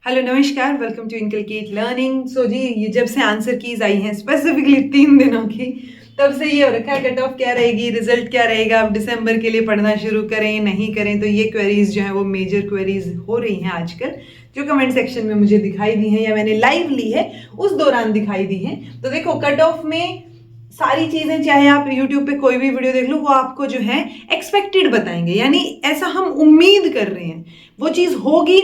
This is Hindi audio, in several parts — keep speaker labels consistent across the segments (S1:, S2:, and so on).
S1: हेलो नमस्कार, वेलकम टू इनकलकेट लर्निंग। सो जी, ये जब से आंसर कीज आई हैं स्पेसिफिकली 3 दिनों की, तब से ये हो रखा है कट ऑफ क्या रहेगी, रिजल्ट क्या रहेगा, अब दिसंबर के लिए पढ़ना शुरू करें नहीं करें। तो ये क्वेरीज जो है वो मेजर क्वेरीज हो रही हैं आजकल, जो कमेंट सेक्शन में मुझे दिखाई दी हैं या मैंने लाइव ली है उस दौरान दिखाई दी हैं। तो देखो, कट ऑफ में सारी चीजें, चाहे आप YouTube पे कोई भी वीडियो देख लो, वो आपको जो है एक्सपेक्टेड बताएंगे, यानी ऐसा हम उम्मीद कर रहे हैं। वो चीज होगी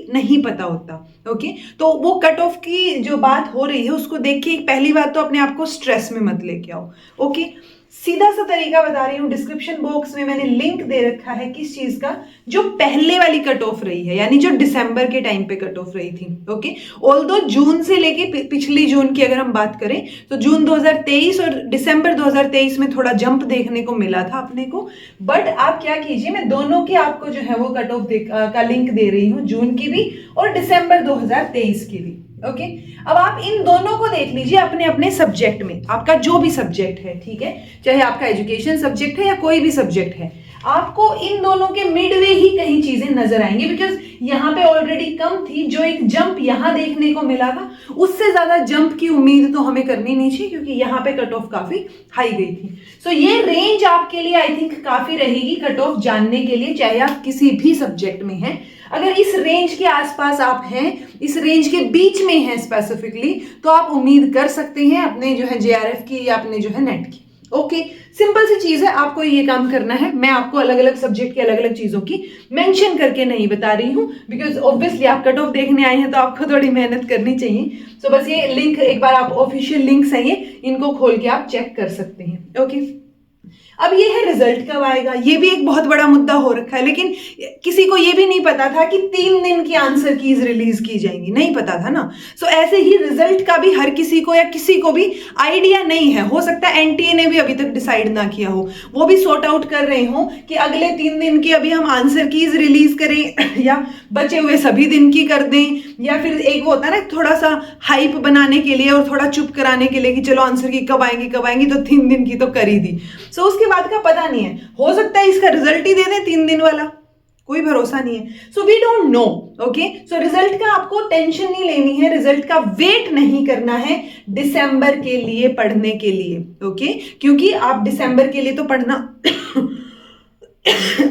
S1: नहीं पता होता। ओके, तो वो कट ऑफ की जो बात हो रही है उसको देख के पहली बात तो अपने आप को स्ट्रेस में मत लेके आओ। ओके, सीधा सा तरीका बता रही हूँ, डिस्क्रिप्शन बॉक्स में मैंने लिंक दे रखा है किस चीज का, जो पहले वाली कट ऑफ रही है, यानी जो दिसंबर के टाइम पे कट ऑफ रही थी। ओके, ऑल्दो जून से लेके पिछली जून की अगर हम बात करें तो जून 2023 और दिसंबर 2023 में थोड़ा जंप देखने को मिला था अपने को। बट आप क्या कीजिए, मैं दोनों की आपको जो है वो कट ऑफ का लिंक दे रही हूँ, जून की भी और दिसंबर 2023 की भी। ओके, अब आप इन दोनों को देख लीजिए अपने अपने सब्जेक्ट में, आपका जो भी सब्जेक्ट है, ठीक है, चाहे आपका एजुकेशन सब्जेक्ट है या कोई भी सब्जेक्ट है, आपको इन दोनों के मिडवे ही कहीं चीजें नजर आएंगी। बिकॉज यहाँ पे ऑलरेडी कम थी, जो एक जंप यहाँ देखने को मिला था उससे ज्यादा जंप की उम्मीद तो हमें करनी नहीं चाहिए, क्योंकि यहाँ पे कट ऑफ काफी हाई गई थी। सो ये रेंज आपके लिए आई थिंक काफी रहेगी कट ऑफ जानने के लिए, चाहे आप किसी भी सब्जेक्ट में हैं। अगर इस रेंज के आसपास आप हैं, इस रेंज के बीच में हैं स्पेसिफिकली, तो आप उम्मीद कर सकते हैं अपने जो है जेआरएफ की या अपने जो है नेट की। ओके, सिंपल सी चीज है, आपको ये काम करना है। मैं आपको अलग अलग सब्जेक्ट की अलग अलग चीजों की मेंशन करके नहीं बता रही हूं, बिकॉज ऑब्वियसली आप कट ऑफ देखने आए हैं तो आपको थोड़ी मेहनत करनी चाहिए। सो बस ये लिंक, एक बार आप ऑफिशियल लिंक्स हैं ये, इनको खोल के आप चेक कर सकते हैं। ओके, अब ये है रिजल्ट कब आएगा, ये भी एक बहुत बड़ा मुद्दा हो रखा है, लेकिन किसी को ये भी नहीं पता था कि 3 दिन की आंसर कीज रिलीज की जाएंगी, नहीं पता था ना। सो ऐसे ही रिजल्ट का भी हर किसी को या किसी को भी आइडिया नहीं है। हो सकता है एनटीए ने भी अभी तक डिसाइड ना किया हो, वो भी सॉर्ट आउट कर रहे हो कि अगले 3 दिन की अभी हम आंसर कीज रिलीज करें या बचे हुए सभी दिन की कर दें, या फिर एक वो होता है ना थोड़ा सा हाइप बनाने के लिए और थोड़ा चुप कराने के लिए कि चलो आंसर की कब आएंगी तो 3 दिन की तो कर ही दी। सो उसके बाद का पता नहीं है, हो सकता है इसका रिजल्ट ही दे दें 3 दिन वाला, कोई भरोसा नहीं है। So we don't know. Okay, so result का आपको टेंशन नहीं लेनी है, रिजल्ट का वेट नहीं करना है दिसंबर के लिए पढ़ने के लिए। ओके, क्योंकि आप दिसंबर के लिए तो पढ़ना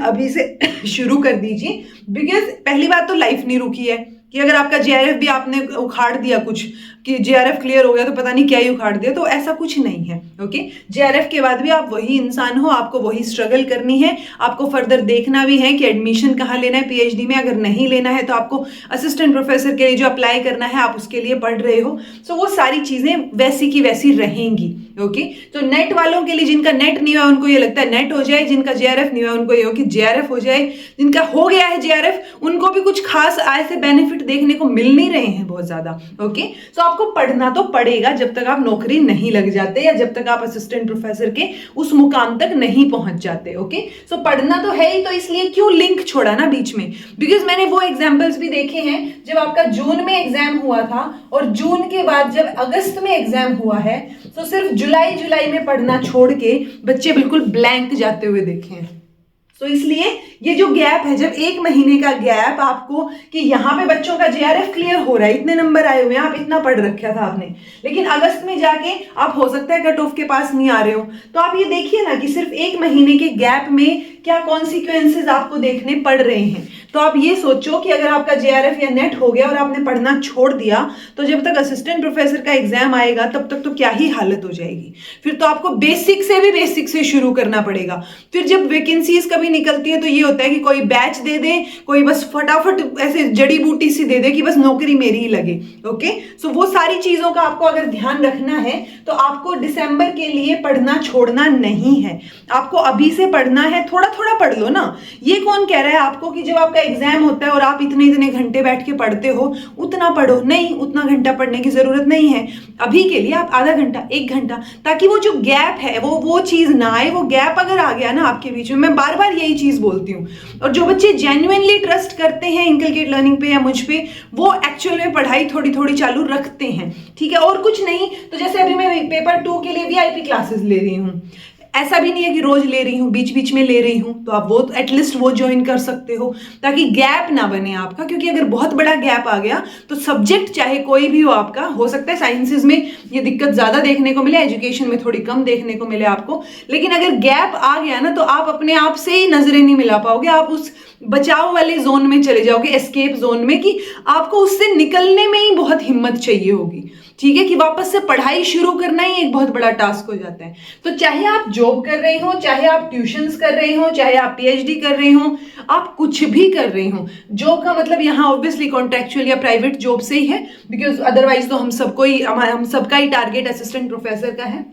S1: अभी से शुरू कर दीजिए, बिकॉज पहली बात तो लाइफ नहीं रुकी है कि अगर आपका जेआरएफ भी आपने उखाड़ दिया कुछ, कि जेआरएफ क्लियर हो गया तो पता नहीं क्या ही उखाड़ दिया, तो ऐसा कुछ नहीं है। ओके, जेआरएफ के बाद भी आप वही इंसान हो, आपको वही स्ट्रगल करनी है, आपको फर्दर देखना भी है कि एडमिशन कहाँ लेना है पीएचडी में। अगर नहीं लेना है तो आपको असिस्टेंट प्रोफेसर के लिए जो अप्लाई करना है, आप उसके लिए पढ़ रहे हो। सो वो सारी चीजें वैसी की वैसी रहेंगी। ओके, तो नेट वालों के लिए, जिनका नेट नहीं हुआ उनको ये लगता है नेट हो जाए, जिनका जेआरएफ नहीं हुआ उनको ये हो कि जेआरएफ हो जाए, जिनका हो गया है जेआरएफ उनको भी कुछ खास ऐसे बेनिफिट देखने को मिल नहीं रहे हैं बहुत ज्यादा। ओके, सो आपको पढ़ना तो पड़ेगा जब तक आप नौकरी नहीं लग जाते या जब तक आप असिस्टेंट प्रोफेसर के उस मुकाम तक नहीं पहुंच जाते। ओके, सो पढ़ना तो है ही, तो इसलिए क्यों लिंक छोड़ा ना बीच में, बिकॉज मैंने वो एग्जाम्पल्स भी देखे हैं जब आपका जून में एग्जाम हुआ था और जून के बाद जब अगस्त में एग्जाम हुआ है, तो सिर्फ जुलाई में पढ़ना छोड़ के बच्चे बिल्कुल ब्लैंक जाते हुए देखे हैं। तो इसलिए ये जो गैप है, जब 1 महीने का गैप आपको, कि यहाँ पे बच्चों का जेआरएफ क्लियर हो रहा है, इतने नंबर आए हुए हैं, आप इतना पढ़ रखा था आपने, लेकिन अगस्त में जाके आप हो सकता है कट ऑफ के पास नहीं आ रहे हो, तो आप ये देखिए ना कि सिर्फ 1 महीने के गैप में क्या कॉन्सिक्वेंसेज आपको देखने पड़ रहे हैं। तो आप ये सोचो कि अगर आपका जेआरएफ या नेट हो गया और आपने पढ़ना छोड़ दिया, तो जब तक असिस्टेंट प्रोफेसर का एग्जाम आएगा तब तक तो क्या ही हालत हो जाएगी। फिर तो आपको बेसिक से शुरू करना पड़ेगा। फिर जब वैकेंसीज कभी निकलती है तो ये होता है कि कोई बैच दे दे, कोई बस फटाफट ऐसे जड़ी बूटी सी दे दे कि बस नौकरी मेरी ही लगे। ओके, सो वो सारी चीजों का आपको अगर ध्यान रखना है तो आपको दिसंबर के लिए पढ़ना छोड़ना नहीं है, आपको अभी से पढ़ना है। थोड़ा थोड़ा पढ़ लो ना, ये कौन कह रहा है आपको कि जब आपका एग्जाम होता है और आप इतने घंटे बैठ के पढ़ते हो उतना पढ़ो, नहीं, उतना घंटा पढ़ने की जरूरत नहीं है। अभी के लिए आप आधा घंटा 1 घंटा, ताकि वो जो गैप है वो चीज ना आए। वो गैप अगर आ गया ना आपके बीच में, मैं बार बार यही चीज बोलती हूँ, और जो बच्चे जेन्युइनली ट्रस्ट करते हैं इनकलकेट लर्निंग पे या मुझ पे, वो एक्चुअल में पढ़ाई थोड़ी थोड़ी चालू रखते हैं। ठीक है, और कुछ नहीं तो जैसे अभी मैं पेपर 2 के लिए VIP क्लासेस ले रही हूँ, ऐसा भी नहीं है कि रोज ले रही हूँ, बीच बीच में ले रही हूँ, तो आप वो एटलीस्ट वो ज्वाइन कर सकते हो ताकि गैप ना बने आपका, क्योंकि अगर बहुत बड़ा गैप आ गया तो सब्जेक्ट चाहे कोई भी हो आपका, हो सकता है साइंसेज में ये दिक्कत ज्यादा देखने को मिले, एजुकेशन में थोड़ी कम देखने को मिले आपको, लेकिन अगर गैप आ गया ना तो आप अपने आप से ही नजरें नहीं मिला पाओगे, आप उस बचाव वाले जोन में चले जाओगे, एस्केप जोन में, कि आपको उससे निकलने में ही बहुत हिम्मत चाहिए होगी, ठीक है, कि वापस से पढ़ाई शुरू करना ही एक बहुत बड़ा टास्क हो जाता है। तो चाहे आप जॉब कर रहे हो, चाहे आप ट्यूशंस कर रहे हो, चाहे आप पीएचडी कर रहे हो, आप कुछ भी कर रहे हो, जॉब का मतलब यहाँ ऑब्वियसली कॉन्ट्रेक्चुअल या प्राइवेट जॉब से ही है, बिकॉज अदरवाइज तो हम सबका ही टारगेट असिस्टेंट प्रोफेसर का है।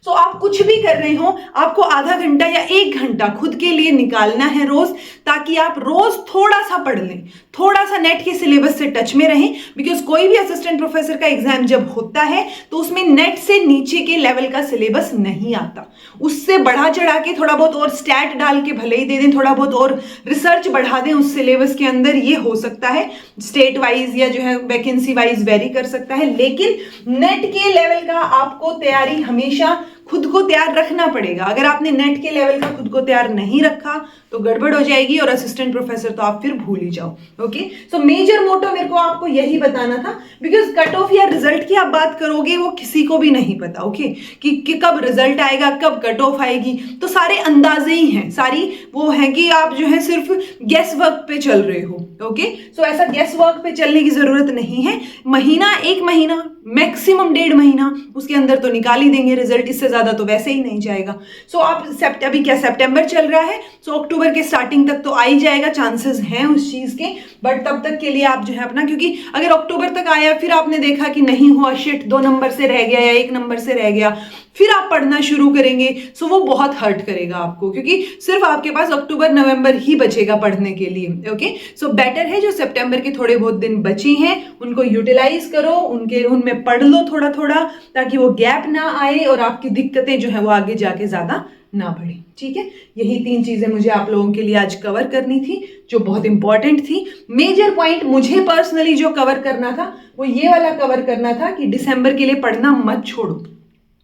S1: तो आप कुछ भी कर रहे हो, आपको आधा घंटा या 1 घंटा खुद के लिए निकालना है रोज, ताकि आप रोज थोड़ा सा पढ़ लें, थोड़ा सा नेट के सिलेबस से टच में रहें, बिकॉज कोई भी असिस्टेंट प्रोफेसर का एग्जाम जब होता है तो उसमें नेट से नीचे के लेवल का सिलेबस नहीं आता, उससे बढ़ा चढ़ा के थोड़ा बहुत और स्टैट डाल के भले ही दे दें, थोड़ा बहुत और रिसर्च बढ़ा दें उस सिलेबस के अंदर, ये हो सकता है स्टेट वाइज या जो है वैकेंसी वाइज वेरी कर सकता है, लेकिन नेट के लेवल का आपको तैयारी हमेशा खुद को तैयार रखना पड़ेगा। अगर आपने नेट के लेवल का खुद को तैयार नहीं रखा तो गड़बड़ हो जाएगी और असिस्टेंट प्रोफेसर तो आप फिर भूल ही जाओ। ओके, सो मेजर मोटो मेरे को आपको यही बताना था, बिकॉज कट ऑफ या रिजल्ट की आप बात करोगे वो किसी को भी नहीं पता, ओके, कि कब रिजल्ट आएगा, कब कट ऑफ आएगी, तो सारे अंदाजे ही हैं, सारी वो है कि आप जो है सिर्फ गेस वर्क पे चल रहे हो। ओके, सो ऐसा गेस वर्क पे चलने की जरूरत नहीं है, महीना 1 महीना मैक्सिमम 1.5 महीना उसके अंदर तो निकाल ही देंगे रिजल्ट, इससे ज्यादा तो वैसे ही नहीं जाएगा। सो आप अभी क्या सितंबर चल रहा है, सो अक्टूबर के स्टार्टिंग तक तो आ ही जाएगा, चांसेस हैं उस चीज के, बट तब तक के लिए आप जो है अपना, क्योंकि अगर अक्टूबर तक आया फिर आपने देखा कि नहीं हुआ, शिट 2 नंबर से रह गया या 1 नंबर से रह गया, फिर आप पढ़ना शुरू करेंगे, सो वो बहुत हर्ट करेगा आपको, क्योंकि सिर्फ आपके पास अक्टूबर नवंबर ही बचेगा पढ़ने के लिए। ओके, सो बेटर है जो सितंबर के थोड़े बहुत दिन बचे हैं उनको यूटिलाइज करो, उनमें पढ़ लो थोड़ा थोड़ा, ताकि वो गैप ना आए और आपकी दिक्कतें जो है वो आगे जाके ज्यादा ना बढ़े। ठीक है, यही 3 चीजें मुझे आप लोगों के लिए आज कवर करनी थी जो बहुत इंपॉर्टेंट थी। मेजर पॉइंट मुझे पर्सनली जो कवर करना था वो ये वाला कवर करना था कि दिसंबर के लिए पढ़ना मत छोड़ो।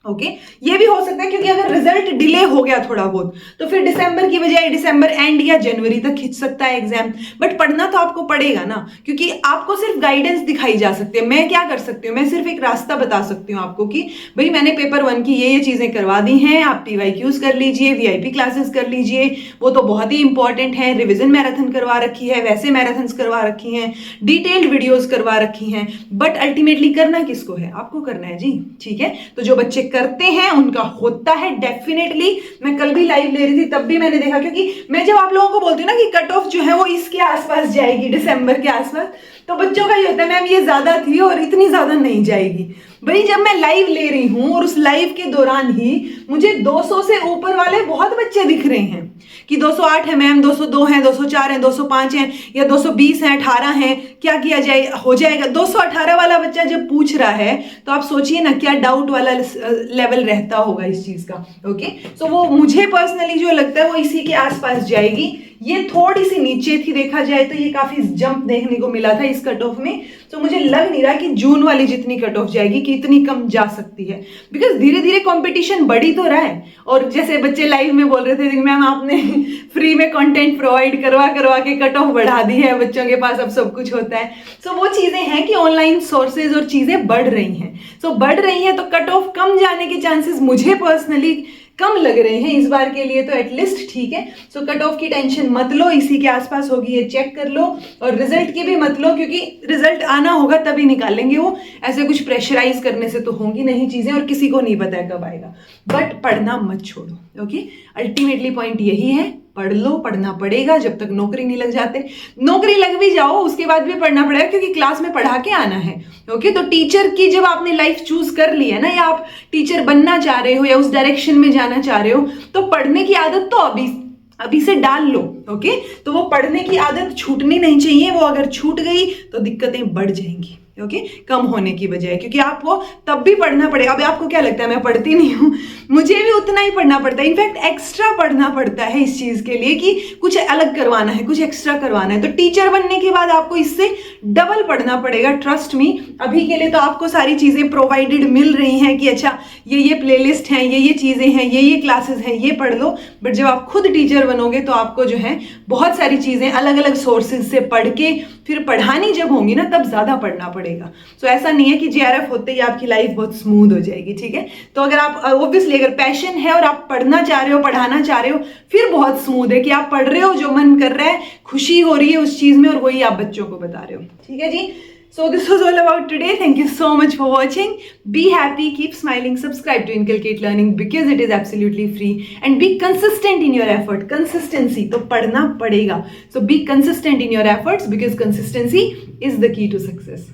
S1: ओके, ये भी हो सकता है क्योंकि अगर रिजल्ट डिले हो गया थोड़ा बहुत तो फिर दिसंबर की बजाय दिसंबर एंड या जनवरी तक खिंच सकता है एग्जाम, बट पढ़ना तो आपको पड़ेगा ना, क्योंकि आपको सिर्फ गाइडेंस दिखाई जा सकती है। मैं क्या कर सकती हूँ, मैं सिर्फ एक रास्ता बता सकती हूँ आपको कि भाई मैंने पेपर 1 की ये चीजें करवा दी हैं, आप TYQs कर लीजिए, VIP क्लासेस कर लीजिए, वो तो बहुत ही इंपॉर्टेंट है, रिविजन मैराथन करवा रखी है, वैसे मैराथन्स करवा रखी हैं, डिटेल्ड वीडियोज करवा रखी हैं, बट अल्टीमेटली करना किसको है, आपको करना है जी। ठीक है, तो जो बच्चे करते हैं उनका होता है डेफिनेटली। मैं कल भी लाइव ले रही थी तब भी मैंने देखा, क्योंकि मैं जब आप लोगों को बोलती हूँ ना कि कट ऑफ जो है वो इसके आसपास जाएगी दिसंबर के आसपास, तो बच्चों का ये होता है मैम ये ज्यादा थी और इतनी ज्यादा नहीं जाएगी। भाई जब मैं लाइव ले रही हूं और उस लाइव के दौरान ही मुझे 200 से ऊपर वाले बहुत बच्चे दिख रहे हैं कि 208 है मैम, 202 हैं, 204 हैं, 205 हैं या 220 हैं, 18 हैं, क्या किया जाए, हो जाएगा। 218 वाला बच्चा जब पूछ रहा है तो आप सोचिए ना क्या डाउट वाला लेवल रहता होगा इस चीज का। ओके, सो वो मुझे पर्सनली जो लगता है वो इसी के आसपास जाएगी। ये थोड़ी सी नीचे थी, देखा जाए तो ये काफी जंप देखने को मिला था इस कट ऑफ में, तो मुझे लग नहीं रहा कि जून वाली जितनी कट ऑफ जाएगी कि इतनी कम जा सकती है, बिकॉज धीरे धीरे कंपटीशन बढ़ ही तो रहा है। और जैसे बच्चे लाइव में बोल रहे थे कि मैम आपने फ्री में कंटेंट प्रोवाइड करवा के कट ऑफ बढ़ा दी है, बच्चों के पास अब सब कुछ होता है। सो वो चीजें हैं कि ऑनलाइन सोर्सेज और चीजें बढ़ रही हैं, सो बढ़ रही हैं तो कट ऑफ कम जाने के चांसेस मुझे पर्सनली कम लग रहे हैं इस बार के लिए, तो एटलीस्ट ठीक है। सो कट ऑफ की टेंशन मत लो, इसी के आसपास होगी ये चेक कर लो, और रिजल्ट की भी मत लो क्योंकि रिजल्ट आना होगा तभी निकालेंगे वो, ऐसे कुछ प्रेशराइज करने से तो होंगी नहीं चीजें और किसी को नहीं पता है कब आएगा, बट पढ़ना मत छोड़ो। ओके, अल्टीमेटली पॉइंट यही है, पढ़ लो, पढ़ना पड़ेगा जब तक नौकरी नहीं लग जाते। नौकरी लग भी जाओ उसके बाद भी पढ़ना पड़ेगा क्योंकि क्लास में पढ़ा के आना है। ओके, तो टीचर की जब आपने लाइफ चूज कर ली है ना, या आप टीचर बनना चाह रहे हो या उस डायरेक्शन में जाना चाह रहे हो, तो पढ़ने की आदत तो अभी से डाल लो। ओके, तो वो पढ़ने की आदत छूटनी नहीं चाहिए, वो अगर छूट गई तो दिक्कतें बढ़ जाएंगी। ओके, कम होने की बजाय, क्योंकि आपको तब भी पढ़ना पड़ेगा। अब आपको क्या लगता है मैं पढ़ती नहीं हूँ, मुझे भी उतना ही पढ़ना पड़ता है, इनफैक्ट एक्स्ट्रा पढ़ना पड़ता है इस चीज के लिए कि कुछ अलग करवाना है, कुछ एक्स्ट्रा करवाना है। तो टीचर बनने के बाद आपको इससे डबल पढ़ना पड़ेगा, ट्रस्ट मी। अभी के लिए तो आपको सारी चीजें प्रोवाइडेड मिल रही हैं कि अच्छा ये प्लेलिस्ट हैं, ये चीजें हैं, ये क्लासेस हैं, ये पढ़ लो। बट जब आप खुद टीचर बनोगे तो आपको जो है बहुत सारी चीजें अलग अलग सोर्सेज से पढ़ के फिर पढ़ानी जब होंगी ना, तब ज्यादा पढ़ना पड़ेगा। सो ऐसा नहीं है कि JRF होते ही आपकी लाइफ बहुत स्मूथ हो जाएगी, ठीक है। तो अगर आप ऑब्वियसली अगर पैशन है और आप पढ़ना चाह रहे हो, पढ़ाना चाह रहे हो, फिर बहुत स्मूथ है कि आप पढ़ रहे हो, जो मन कर रहा है, खुशी हो रही है उस चीज में, और वही आप बच्चों को बता रहे हो, ठीक है जी। So this was all about today. Thank you so much for watching. Be happy, keep smiling, subscribe to Inculcate Learning because it is absolutely free, and be consistent in your effort. Consistency तो पढ़ना पड़ेगा. So be consistent in your efforts because consistency is the key to success.